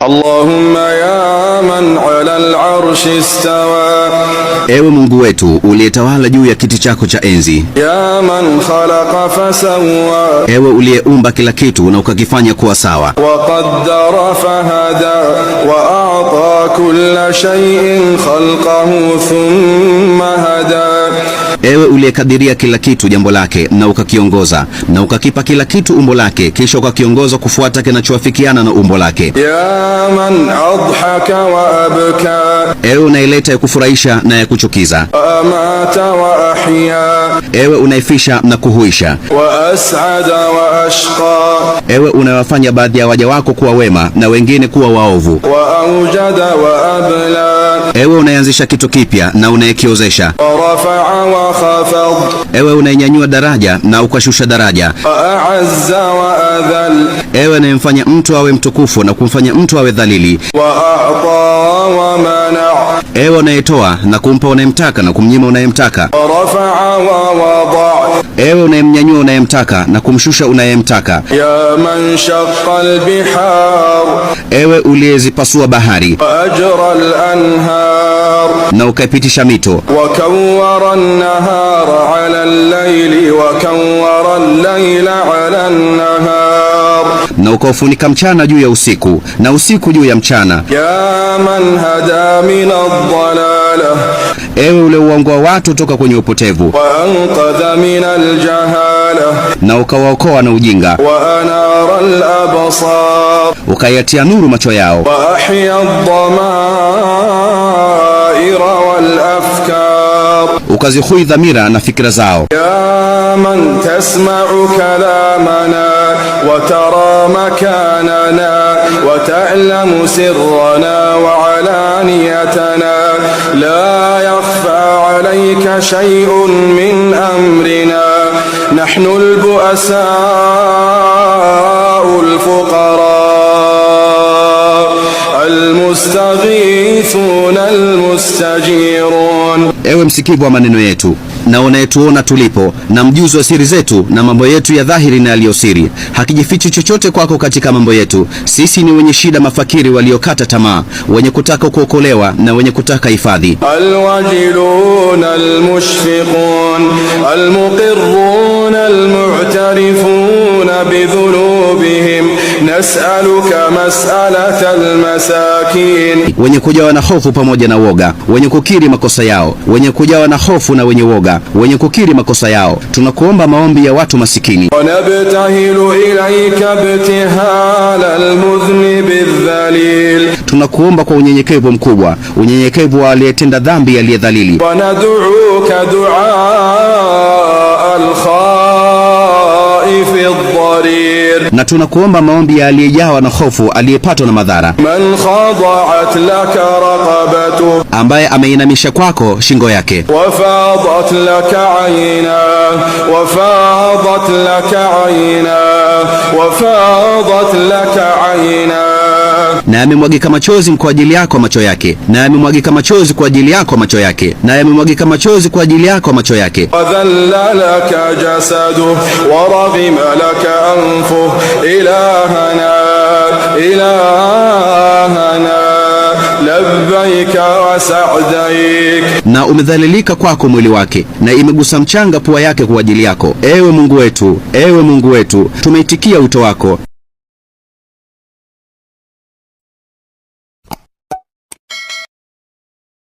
Allahumma ya man ala al-arshi istawa, ewe Mungu wetu uliyetawala juu ya kiti chako cha enzi. Ya man khalaqa fasawwa, ewe uliyeumba kila kitu na ukakifanya kuwa sawa. Wa qaddara fahada, wa a'ta kulla shay'in khalqahu thumma hada, ewe uliyekadiria kila kitu jambo lake na ukakiongoza, na ukakipa kila kitu umbo lake, kisha ukakiongoza kufuata kinachoafikiana na umbo lake. Ya man adhaka wa abka, ewe unayeleta ya kufurahisha na ya kuchukiza. Amata wa ahya, ewe unayefisha na kuhuisha. Wa as'ada wa ashqa, ewe unayewafanya baadhi ya waja wako kuwa wema na wengine kuwa waovu. Wa awjada wa abla, ewe unayeanzisha kitu kipya na unayekiozesha. Wa rafa'a wa khafad, ewe unayenyanyua daraja na ukashusha daraja. Wa a'azza wa adhal, ewe unayemfanya mtu awe mtukufu na kumfanya mtu awe dhalili. Wa a'ta wa mana', ewe unayetoa na kumpa unayemtaka na kumnyima unayemtaka. Wa rafa'a wa wada', ewe unayemnyanyua unayemtaka na kumshusha unayemtaka. Ya man shaqqa al-bihar, ewe uliyezipasua bahari. Wa ajra al-anhar, na ukaipitisha mito. Wa kawwara an-nahara 'ala al-layli, wa kawwara al-layla 'ala an-nahar, na ukaufunika mchana juu ya usiku na usiku juu ya mchana. Ya man hada min ad-dalalah, ewe ule uongoa watu toka kwenye upotevu. Wa anqadha min al-jahalah, na ukawaokoa na ujinga. Wa anara al-absar, ukayatia nuru macho yao. Wa ahya ad-damaira wal-afkar, ukazihui dhamira na fikra zao. Ya man tasma'u kalamana wa tara makanana wa ta'lamu sirrana wa alaniyatana, la yakhfa 'alayka shay'un min amrina, nahnu al-bu'asa'u al-fuqara al-mustaghithuna al-mustajirun. Ewe msikivu wa maneno yetu na unayetuona tulipo na mjuzi wa siri zetu na mambo yetu ya dhahiri na yaliyosiri, hakijifichi chochote kwako katika mambo yetu. Sisi ni wenye shida, mafakiri waliokata tamaa, wenye kutaka kuokolewa na wenye kutaka hifadhi. Alwajilun almushfiqun almuqirrun almu'tarifun bidhunubihim, nas'aluka mas'alata almasakin, wenye kujawa na hofu pamoja na woga, wenye kukiri makosa yao, wenye kujawa na hofu na wenye woga, wenye kukiri makosa yao. Tunakuomba maombi ya watu masikini. Wanabtahilu ilayka ibtihala almudhnib adh-dhalil, tunakuomba kwa unyenyekevu mkubwa, unyenyekevu wa aliyetenda dhambi aliyedhalili. Wanad'uka du'a al-khaif ad-dharir, na tunakuomba maombi ya aliyejawa na hofu, aliyepatwa na madhara. Man khada'at laka raqabatu, ambaye ameinamisha kwako shingo yake. Wafadat laka ayna, wafadat laka ayna, wafadat laka ayna, na yamemwagika machozi kwa ajili yako macho yake, na yamemwagika machozi kwa ajili yako macho yake, na yamemwagika machozi kwa ajili yako macho yake. Wadhalla laka jasadu, waraghima laka anfu, ilahana ilahana, labbaika wa sa'daik, na umedhalilika kwako mwili wake, na imegusa mchanga pua yake kwa ajili yako. Ewe Mungu wetu, ewe Mungu wetu, tumeitikia wito wako.